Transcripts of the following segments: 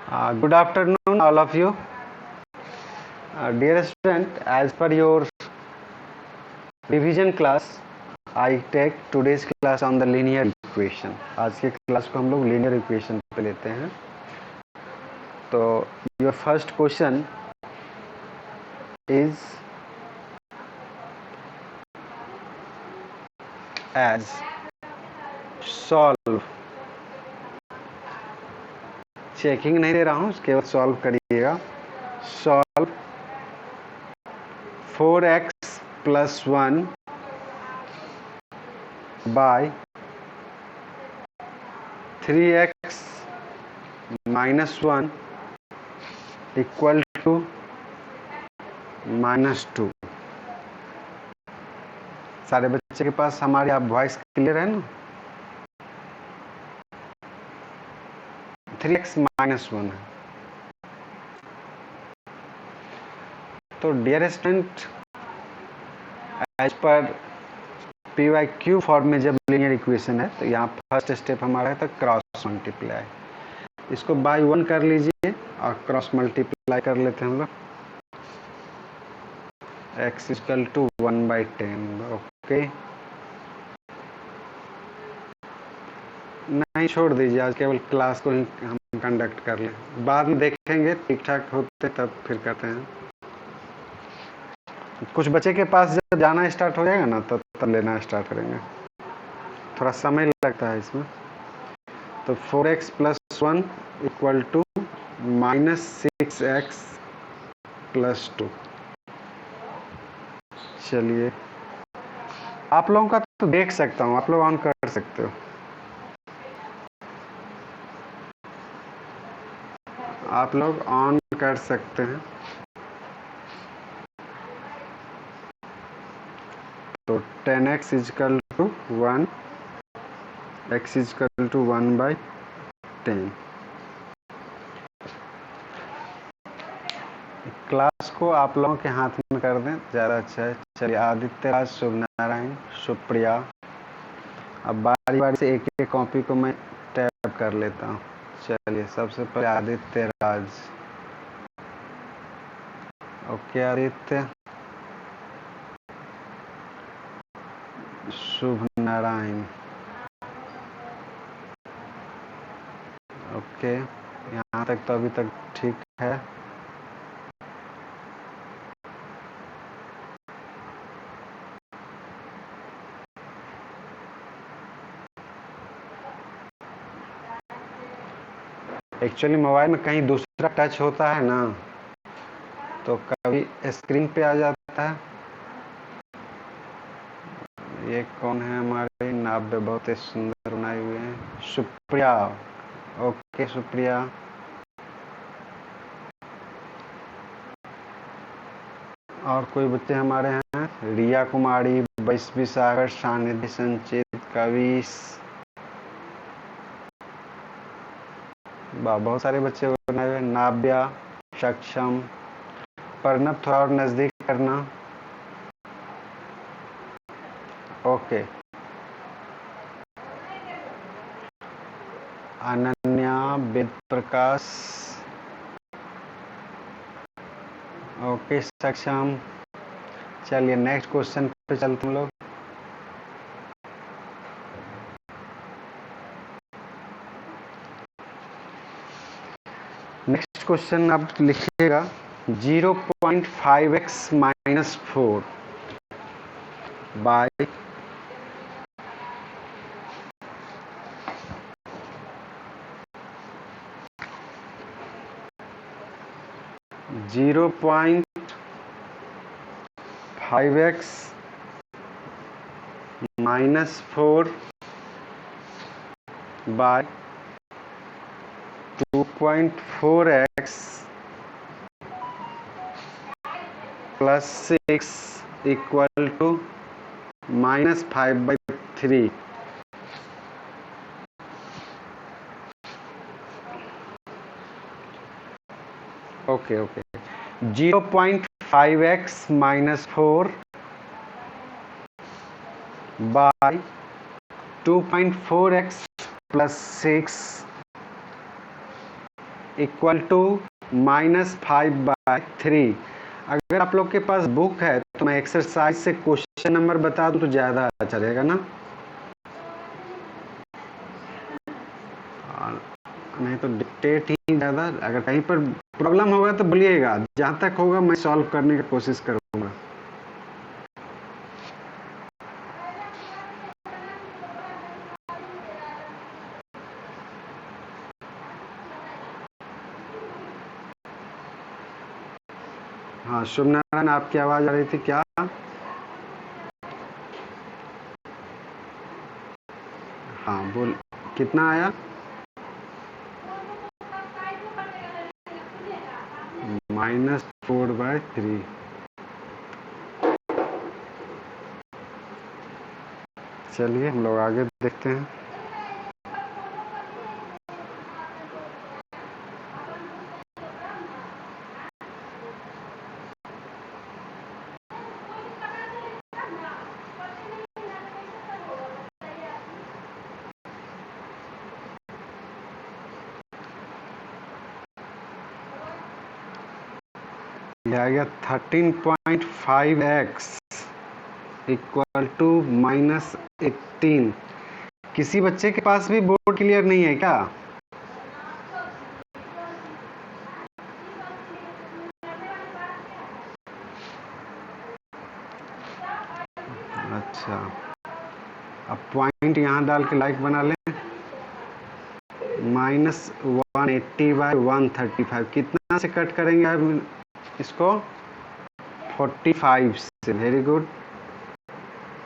Good afternoon, all of you. Dear student, as per your revision class, I take today's class on the linear equation. आज के class को हम लोग linear equation पे लेते हैं. तो your first question is as solve. Checking नहीं दे रहा हूँ, केवल सॉल्व करिएगा. Solve 4x plus 1 by 3x minus 1 equal to -2. सारे बच्चे के पास हमारी आप वॉइस क्लियर है ना? 3x minus 1 है. तो dear student, as per PYQ form में जब लीनियर इक्वेशन है तो यहाँ फर्स्ट स्टेप हमारा है तो क्रॉस मल्टीप्लाई. इसको बाय 1 कर लीजिए और क्रॉस मल्टीप्लाई कर लेते हैं हम लोग. x equal to 1/10. ओके, नहीं छोड़ दीजिए, आज केवल क्लास को ही हम कंडक्ट कर लें. बाद में देखेंगे ठीक ठाक होते तब फिर करते हैं. कुछ बच्चे के पास जब जाना स्टार्ट हो जाएगा ना तब लेना स्टार्ट करेंगे. थोड़ा समय लगता है इसमें. तो 4x plus 1 equal to -6x plus 2. चलिए, आप लोगों का तो देख सकता हूँ, आप लोग ऑन कर सकते हो. आप लोग ऑन कर सकते हैं. तो 10x equal to 1, x equal to 1/10. Class को आप लोगों के हाथ में कर दें, ज़्यादा अच्छा है. चलिए, आदित्य राज, शुभ नारायण, सुप्रिया. अब बारी बारी से एक एक कॉपी को मैं टैप कर लेता हूँ. चलिए, सबसे पहले आदित्य राज. ओके आदित्य. शुभ नारायण. ओके, यहाँ तक तो अभी तक ठीक है. एक्चुअली मोबाइल में कहीं दूसरा टच होता है ना तो कभी स्क्रीन पे आ जाता है. ये कौन है? हमारे नाव्य बहुत ही सुंदर बनाए हुए हैं. सुप्रिया. ओके सुप्रिया. और कोई बच्चे हमारे हैं? रिया कुमारी, वैश्वी सागर, सानिध्य, संचित, कविश. बहुत सारे बच्चे बनाए हुए. नाव्या, सक्षम. प्रणब, थोड़ा और नजदीक करना. ओके. अनन्या, वेद प्रकाश. ओके सक्षम. चलिए, नेक्स्ट क्वेश्चन पे चलते हम लोग. नेक्स्ट क्वेश्चन आप लिखिएगा 0.5x minus 4 by 0.5x minus 4 by 2.4x plus 6 equal to -5/3. Okay okay. 0.5x minus 4 by 2.4x plus 6 equal to -5/3। अगर आप लोग के पास बुक है तो मैं एक्सरसाइज से क्वेश्चन नंबर बता दूं तो ज़्यादा अच्छा रहेगा ना, नहीं तो डिक्टेट ही ज़्यादा। अगर कहीं पर प्रॉब्लम होगा तो बोलिएगा, जहाँ तक होगा मैं सॉल्व करने की कोशिश करूँगा। हाँ शुभ नारायण, आपकी आवाज़ आ रही थी क्या? हाँ बोल, कितना आया? -4/3। चलिए हम लोग आगे देखते हैं। यह आ गया 13.5x इक्वल टू -18। किसी बच्चे के पास भी बोर्ड क्लियर नहीं है क्या? अच्छा, अब पॉइंट यहाँ डाल के लाइक बना लें। -180/135 कितना से कट करेंगे अब इसको? 45 से। Very good.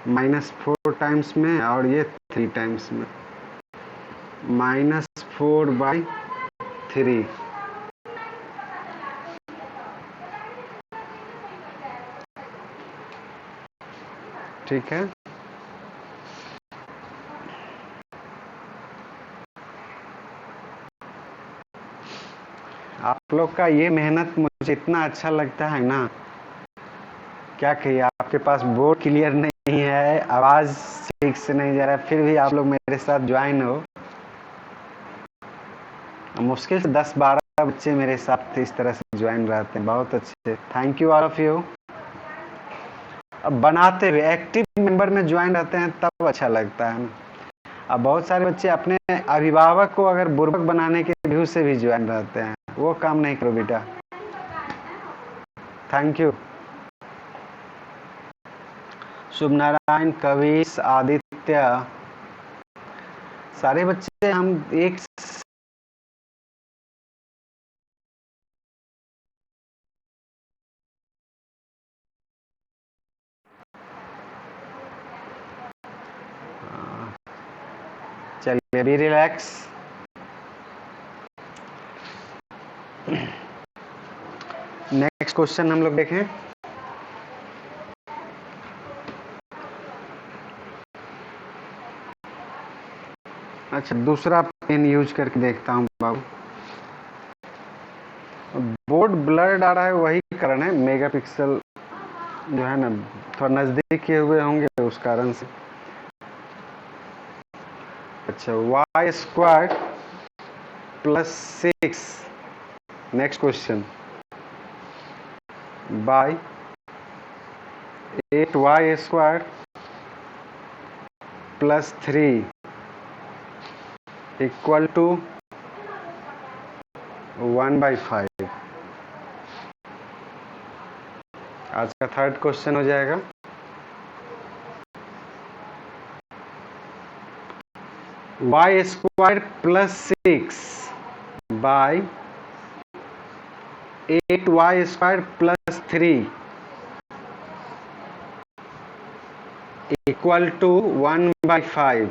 -4 टाइम्स में और ये 3 टाइम्स में, -4/3। ठीक है, आप लोग का ये मेहनत मुझे इतना अच्छा लगता है ना, क्या कहिए। आपके पास बोर्ड क्लियर नहीं है, आवाज़ ठीक से नहीं जा रहा है, फिर भी आप लोग मेरे साथ ज्वाइन हो। मुश्किल से 10-12 बच्चे मेरे साथ इस तरह से ज्वाइन रहते हैं, बहुत अच्छे। Thank you all of you. अब बनाते हुए एक्टिव मेंबर में ज्वाइन रहते हैं तब अच्छा लगता है ना। अब बहुत सारे बच्चे अपने अभिभावक को अगर बुर्बक बनाने के व्यू से भी ज्वाइन रहते हैं, वो काम नहीं करो बेटा। Thank you. शुभ नारायण, कविश, आदित्य, सारे बच्चे हम एक चलिए बी रिलैक्स। नेक्स्ट क्वेश्चन हम लोग देखें। अच्छा, दूसरा पेन यूज करके देखता हूँ बाबू। बोर्ड ब्लर्ड आ रहा है, वही कारण है, मेगापिक्सल जो है ना थोड़ा नज़दीक किए हुए होंगे उस कारण से। अच्छा, y² + 6, next question, by 8y² + 3 equal to 1/5। आज का थर्ड क्वेश्चन हो जाएगा। y² + 6 by 8y² + 3 equal to 1/5।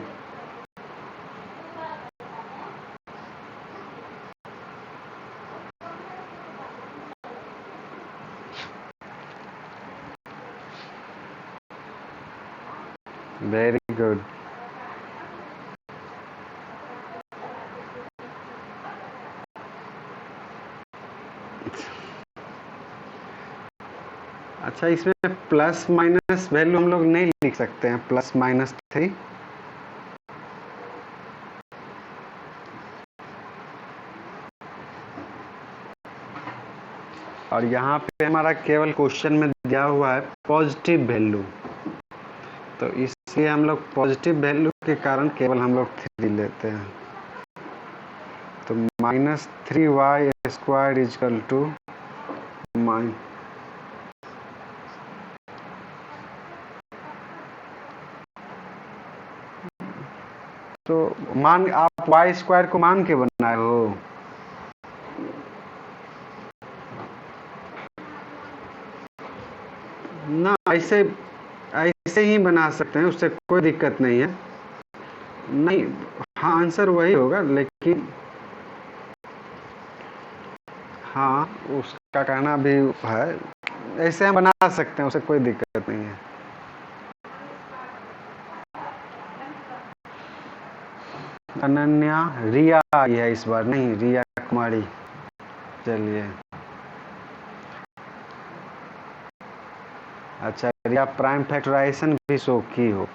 Very good. अच्छा, इसमें प्लस माइनस वैल्यू हम लोग नहीं लिख सकते हैं, +-3? और यहाँ पे हमारा केवल क्वेश्चन में दिया हुआ है पॉजिटिव वैल्यू, तो इसलिए हम लोग पॉजिटिव वैल्यू के कारण केवल हम लोग 3 लेते हैं। तो -3y² इजकल टू तो मान आप y² को मान के बनाए हो? ना, ऐसे ऐसे ही बना सकते हैं, उससे कोई दिक्कत नहीं है। नहीं, हाँ आंसर वही होगा, लेकिन हाँ उसका कहना भी है, ऐसे हम बना सकते हैं, उससे कोई दिक्कत नहीं है। अनन्या, रिया आई है इस बार, नहीं रिया कुमारी। चलिए, अच्छा रिया प्राइम फैक्टराइजेशन भी शो की हो।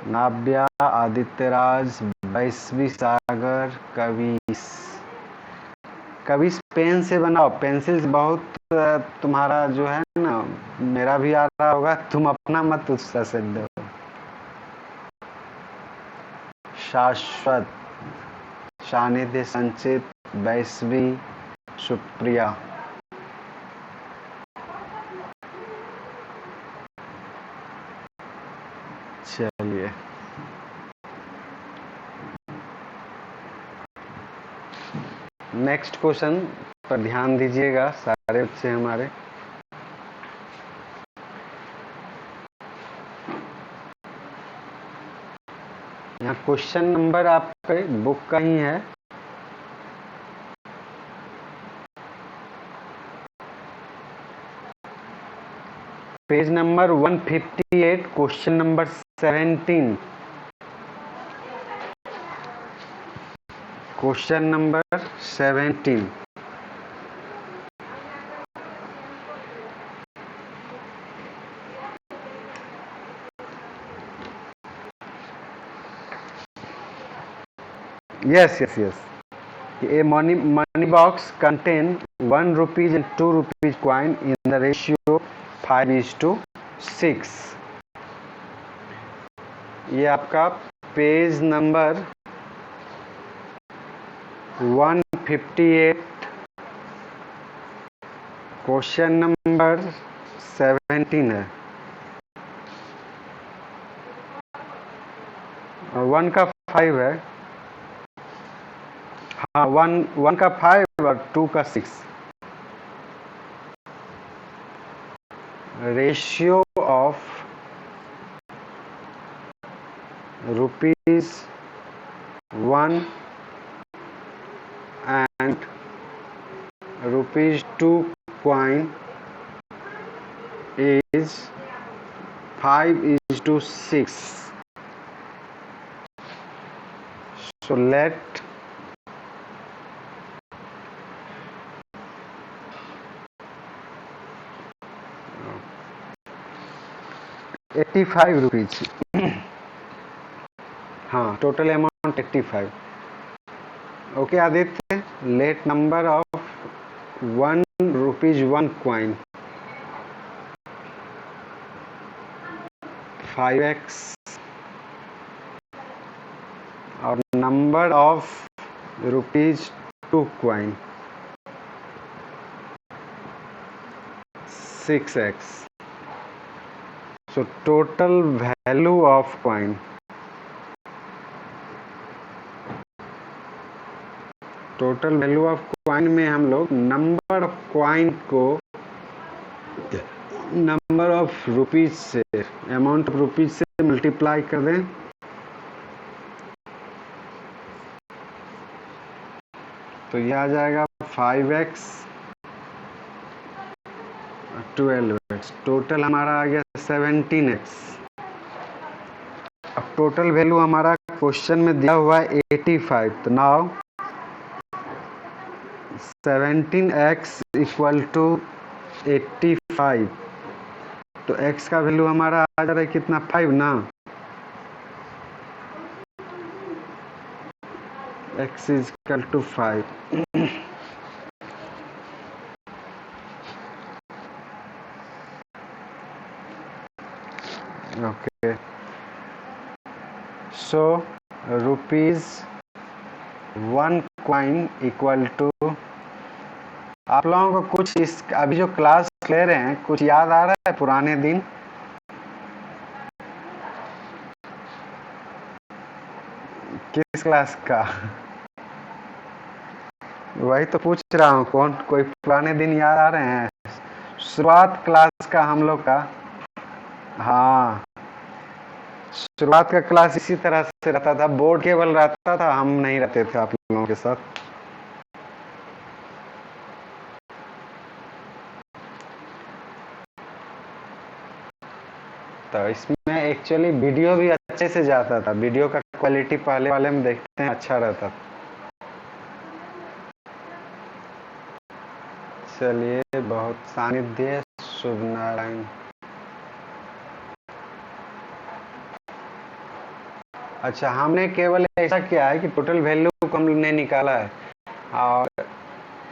नाव्या, आदित्यराज, वैश्वी सागर, कविश। कविश पेन से बनाओ, पेंसिल से बहुत तुम्हारा जो है ना, मेरा भी आ रहा होगा, तुम अपना मत उत्साह से दो। शाश्वत, सानिध्य, संचित, वैश्वी, सुप्रिया। चलिए, नेक्स्ट क्वेश्चन पर ध्यान दीजिएगा सारे बच्चे हमारे। यहाँ क्वेश्चन नंबर आपके बुक का ही है, page number 158, question number 17। Question number 17। Yes, yes, yes. A money box contain 1 rupees and 2 rupees coin in the ratio 5:6। ये आपका पेज नंबर 158, क्वेश्चन नंबर 17 है। और 1 का 5 है। हाँ, 1 का 5 और 2 का 6। Ratio of ₹1 and ₹2 coin is 5:6. So let 85 rupees. हाँ, total amount 85। Okay Aditya, let number of 1 rupees 1 coin 5x और नंबर of ₹2 coin 6x। So total value of coin, total value of coin में हम लोग नंबर ऑफ कॉइन को number of rupees से, amount of rupees से multiply कर दें, तो यह आ जाएगा 5x 12x। टोटल हमारा आ गया 17x। अब टोटल वैल्यू हमारा क्वेश्चन में दिया हुआ है 85, तो नाउ 17x इक्वल टू 85। तो x का वैल्यू हमारा आ जा रहा है कितना, 5 ना। x is equal to 5। Rupees 1 coin equal to, आप लोगों को कुछ इस अभी जो क्लास ले रहे हैं कुछ याद आ रहा है पुराने दिन? किस क्लास का? वही तो पूछ रहा हूँ, कौन कोई पुराने दिन याद आ रहे हैं? शुरुआत क्लास का हम लोग का, हाँ शुरुआत का क्लास इसी तरह से रहता था, बोर्ड केवल रहता था, हम नहीं रहते थे आप लोगों के साथ। तो इसमें एक्चुअली वीडियो भी अच्छे से जाता था, वीडियो का क्वालिटी पहले वाले में देखते हैं अच्छा रहता था। चलिए, बहुत सानिध्य, शुभ नारायण। अच्छा, हमने केवल ऐसा किया है कि टोटल वैल्यू को हमने निकाला है और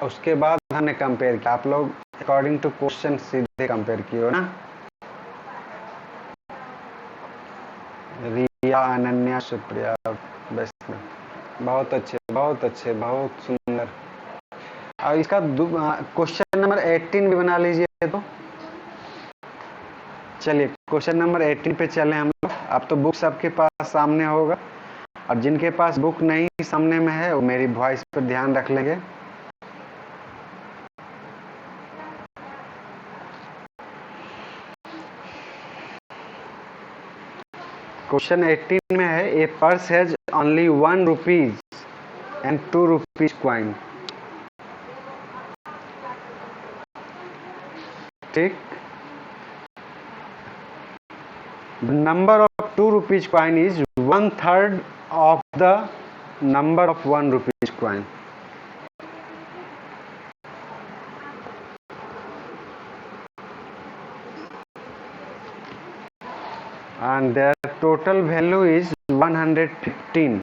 उसके बाद हमने कंपेयर किया। आप लोग अकॉर्डिंग टू क्वेश्चन सीधे कंपेयर किए हो ना। रिया, अनन्या, सुप्रिया, वैष्णव, बहुत अच्छे, बहुत अच्छे, बहुत सुंदर। और इसका क्वेश्चन नंबर 18 भी बना लीजिए। तो चलिए क्वेश्चन नंबर 18 पे चले हम लोग। अब तो बुक सबके पास सामने होगा, और जिनके पास बुक नहीं सामने में है वो मेरी वॉइस पर ध्यान रख लेंगे। क्वेश्चन 18 में है, a purse has only 1 rupees and 2 rupees coin. ठीक, the number of 2 rupees coin is 1/3 of the number of 1 rupees coin. And their total value is 115.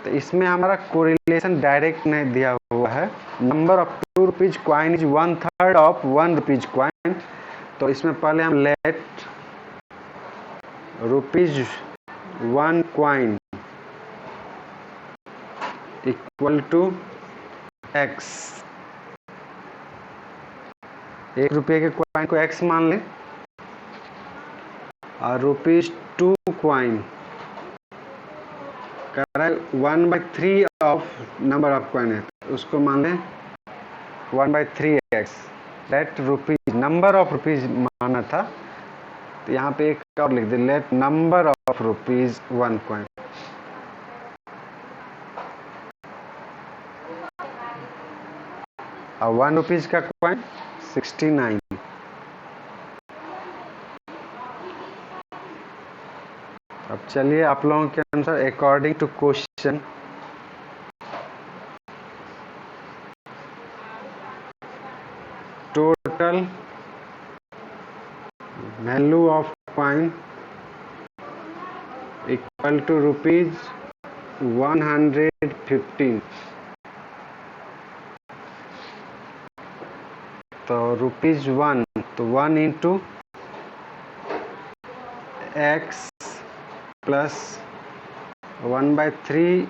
तो इसमें हमारा कोरिलेशन डायरेक्ट नहीं दिया हुआ है। Number of 2 rupees coin is 1/3 of 1 rupees coin. तो इसमें पहले हम let rupees 1 coin equal to X. 1 रुपये के कॉइन को एक्स मान लें, और रुपीज 2 कॉइन कह रहा है 1/3 ऑफ नंबर ऑफ कॉइन है, उसको मान लें 1/3x। Let rupees, number of rupees माना था, तो यहाँ पे एक और लिख दे, let number of rupees 1 coin. और 1 रुपीज का कॉइन 69। अब चलिए आप लोगों के अनुसार according to question, total value of coin equal to rupees 115। तो रुपीज 1, तो 1 into X plus 1/3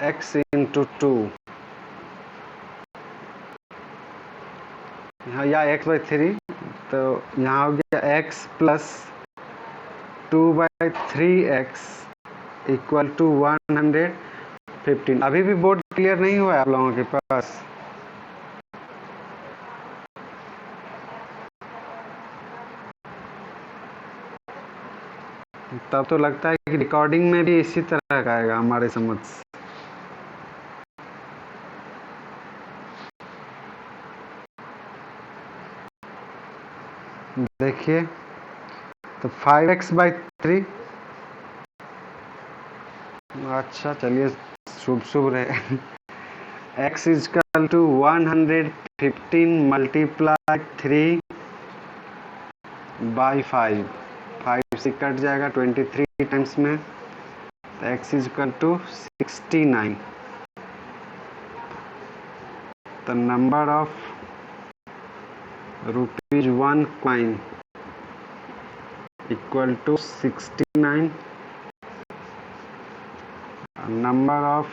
x into 2, यहाँ या x/3, तो यहाँ हो गया x plus 2/3x equal to 115। अभी भी बोर्ड क्लियर नहीं हुआ है आप लोगों के पास? तब तो लगता है कि रिकॉर्डिंग में भी इसी तरह का आएगा हमारे समझ। देखिए, तो 5x/3, अच्छा चलिए शुभ शुभ रहे। x इजकल टू 115 मल्टीप्लाई 3/5, 5 से कट जाएगा 23 टाइम्स में, तो x इजकल टू 69। तो number of ₹1 coin equal to 69, number of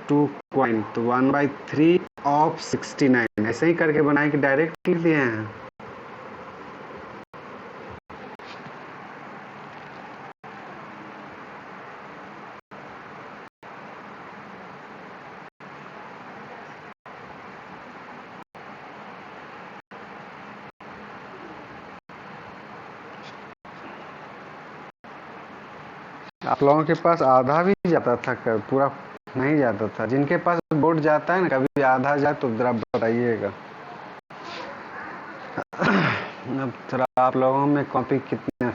₹2 coin, तो 1/3 of 69 ऐसे ही करके बनाए कि डायरेक्ट लिख दिए हैं। आप लोगों के पास आधा भी जाता था, पूरा नहीं जाता था। जिनके पास बोर्ड जाता है ना, कभी आधा जाए तो जरा बताइएगा। अब थोड़ा आप लोगों में कॉपी कितने,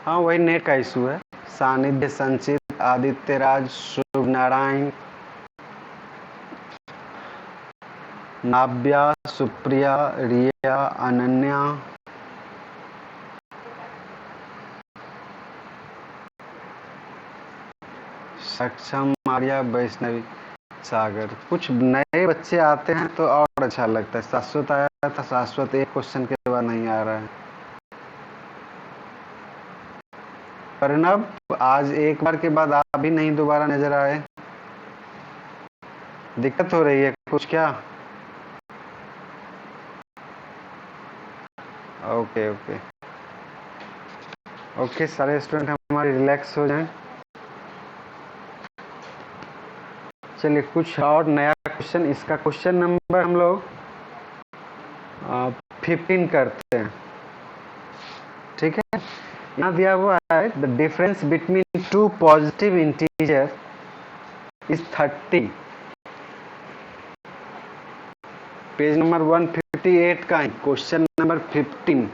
हाँ वही नेट का इशू है। सानिध्य, संचित, आदित्य राज, शुभ नारायण, नाव्या, सुप्रिया, रिया, अनन्या, सक्षम, मारिया, वैष्णवी, सागर। कुछ नए बच्चे आते हैं तो और अच्छा लगता है। शाश्वत आया था, शाश्वत एक क्वेश्चन के बाद नहीं आ रहा है। प्रणव, आज एक बार के बाद आप भी नहीं दोबारा नजर आए, दिक्कत हो रही है कुछ क्या? ओके ओके ओके, सारे स्टूडेंट हमारे रिलैक्स हो जाएं। चलिए कुछ और नया क्वेश्चन, इसका क्वेश्चन नंबर हम लोग 15 करते हैं, ठीक है। यहाँ दिया हुआ है the difference between two positive integer is 30। Page number 158 का क्वेश्चन नंबर 15।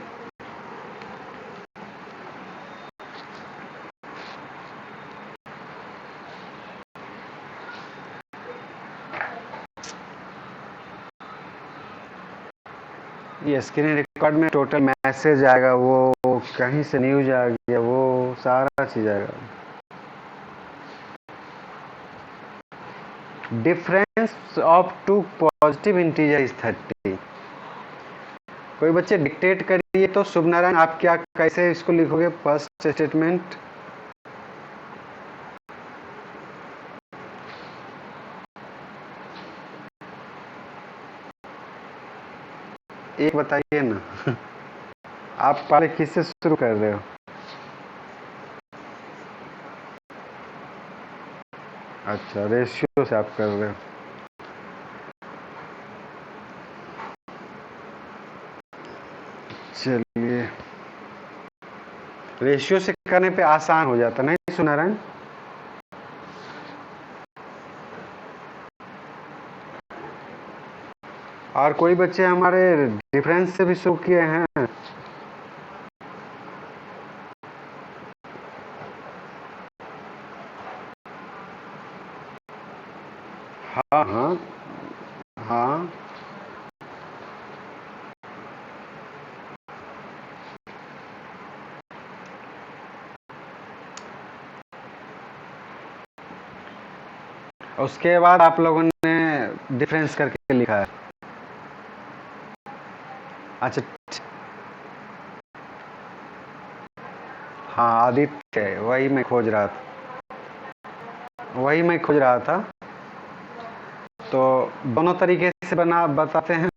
ये स्क्रीन रिकॉर्ड में टोटल मैसेज आएगा, वो कहीं से न्यूज आ गया, वो सारा चीज आएगा। Difference of two positive integer is 30। कोई बच्चे डिक्टेट करिए तो। शुभ नारायण, आप क्या कैसे इसको लिखोगे फर्स्ट स्टेटमेंट? एक बताइए ना। आप पहले किससे शुरू कर रहे हो? अच्छा, रेशियो से आप कर रहे हो। चलिए, रेशियो से करने पे आसान हो जाता नहीं सुनारायण? और कोई बच्चे हमारे डिफरेंस से भी शुरू किए हैं? हाँ हाँ हाँ, उसके बाद आप लोगों ने डिफरेंस करके लिखा है। अच्छा, हाँ आदित्य, वही मैं खोज रहा था। तो दोनों तरीके से बना बताते हैं।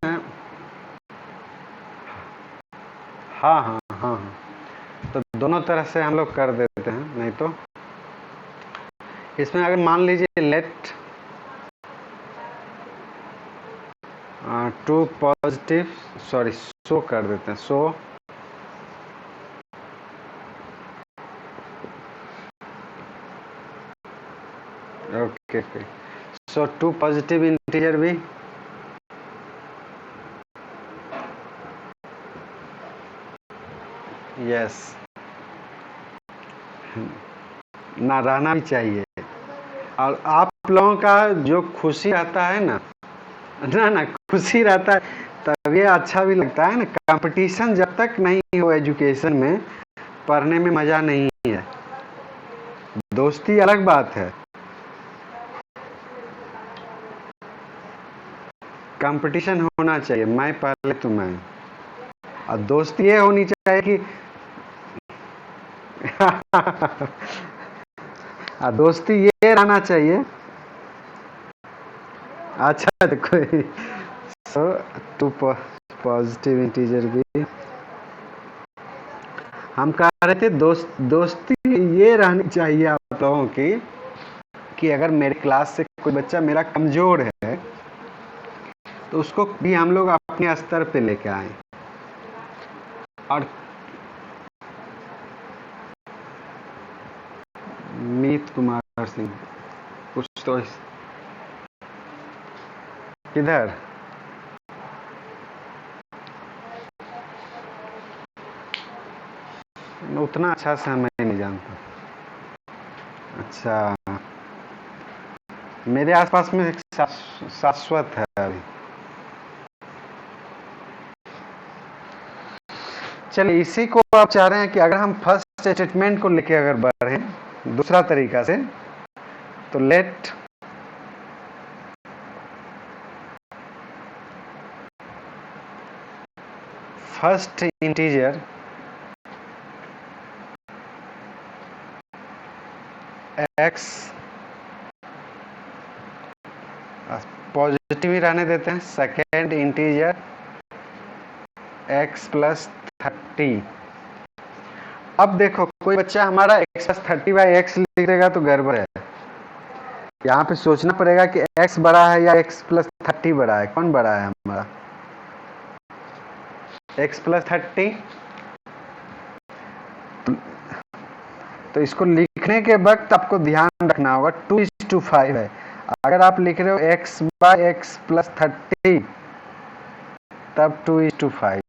हाँ हाँ हाँ हाँ, तो दोनों तरह से हम लोग कर देते हैं। नहीं तो इसमें अगर मान लीजिए लेट टू पॉजिटिव, सॉरी सो कर देते हैं। So okay okay, so two positive integer भी यस ना रहना भी चाहिए। और आप लोगों का जो खुशी रहता है ना ना खुशी रहता है, तब ये अच्छा भी लगता है ना। कंपटीशन जब तक नहीं हो एजुकेशन में, पढ़ने में मजा नहीं है। दोस्ती अलग बात है। कंपटीशन होना चाहिए, मैं पहले तो मैं, और दोस्ती ये होनी चाहिए कि दोस्ती ये रहना चाहिए। अच्छा देखो, सो टू पॉजिटिव इंटीजर भी हम कह रहे थे, दोस्ती ये रहनी चाहिए आप लोगों की कि अगर मेरे क्लास से कोई बच्चा मेरा कमजोर है तो उसको भी हम लोग अपने स्तर पे लेके आए। और मीत कुमार सिंह कुछ तो किधर, उतना अच्छा से मैं नहीं जानता। अच्छा, मेरे आसपास में एक शाश्वत है अभी। चलिए, इसी को आप चाह रहे हैं कि अगर हम फर्स्ट स्टेटमेंट को लेके अगर बढ़े दूसरा तरीका से, तो let first integer X, positive ही रहने देते हैं, सेकेंड इंटीजर x प्लस 30। अब देखो, कोई बच्चा हमारा x प्लस 30/x लिख देगा तो गड़बड़ है। यहाँ पे सोचना पड़ेगा कि x बड़ा है या x प्लस 30 बड़ा है, कौन बड़ा है हमारा, x प्लस 30। तो इसको लिखने के वक्त आपको ध्यान रखना होगा 2:5 है। अगर आप लिख रहे हो x/x प्लस 30 तब 2:5।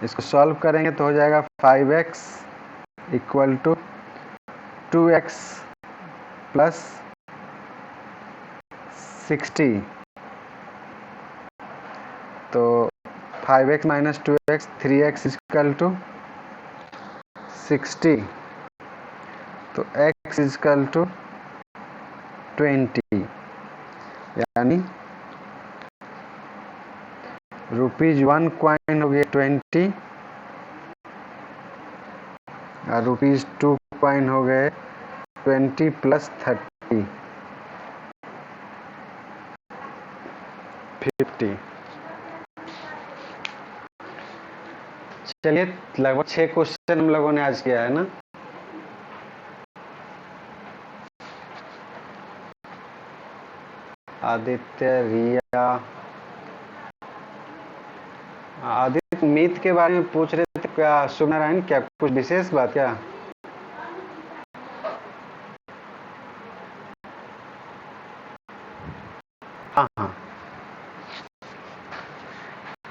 इसको सॉल्व करेंगे तो हो जाएगा 5x equal to 2x plus 60। तो 5x minus 2x 3x equal to 60। तो x इक्वल टू 20, यानी ₹1 कॉइन हो गए 20 और ₹2 कॉइन हो गए 20 प्लस 30 50। चलिए, लगभग 6 क्वेश्चन हम लोगों ने आज किया है ना। आदित्य, रिया, आदित्य मीत के बारे में पूछ रहे थे क्या, शुभ नारायण, क्या कुछ विशेष बात क्या? हाँ हाँ,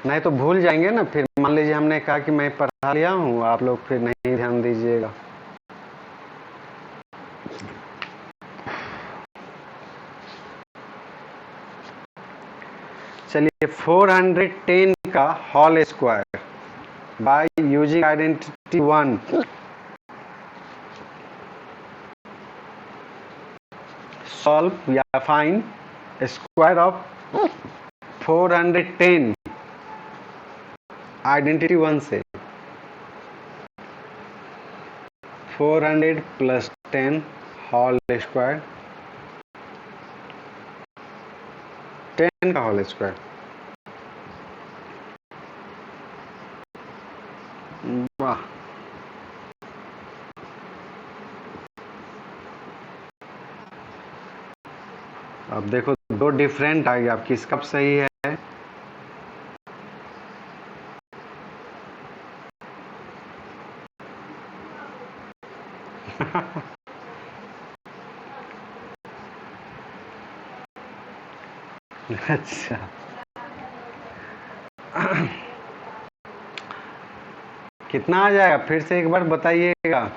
नहीं तो भूल जाएंगे ना फिर। मान लीजिए हमने कहा कि मैं पढ़ा लिया हूँ, आप लोग फिर नहीं ध्यान दीजिएगा। चलिए, 410 का whole square by using identity 1। Solve या फाइंड स्क्वायर ऑफ 410 आइडेंटिटी 1 से। 400 प्लस 10 होल स्क्वायर, 10 का होल स्क्वायर। वाह, अब देखो दो डिफरेंट आ गया, अब किसका सही है? अच्छा, कितना आ जाएगा फिर से एक बार बताइएगा।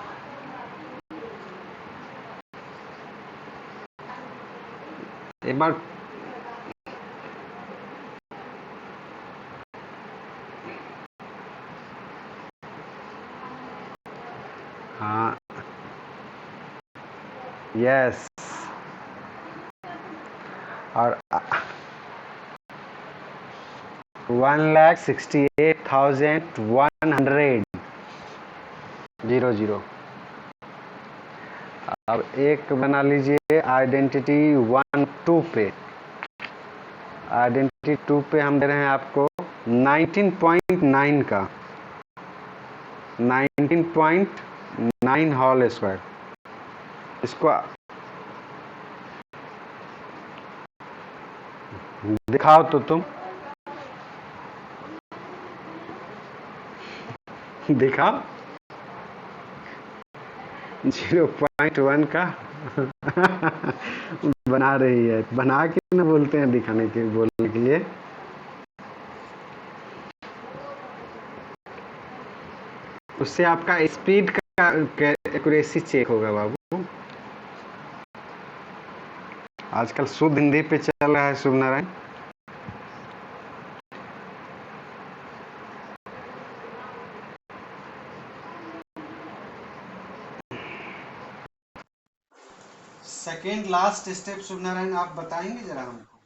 एक बार हाँ, यस, और 1,68,100 अब एक बना लीजिए आइडेंटिटी 1 2 पे। आइडेंटिटी 2 पे हम दे रहे हैं आपको 19.9 का 19.9 होल स्क्वायर। इसको दिखाओ तो तुम दिखाओ 0.1 का बना रही है, बना के ना बोलते हैं दिखाने के बोलने के लिए। उससे आपका स्पीड का एक्यूरेसी चेक होगा बाबू। आजकल शुद्ध हिंदी पे चल रहा है शुभ नारायण। सेकेंड लास्ट स्टेप शुभ नारायण आप बताएंगे जरा हमको।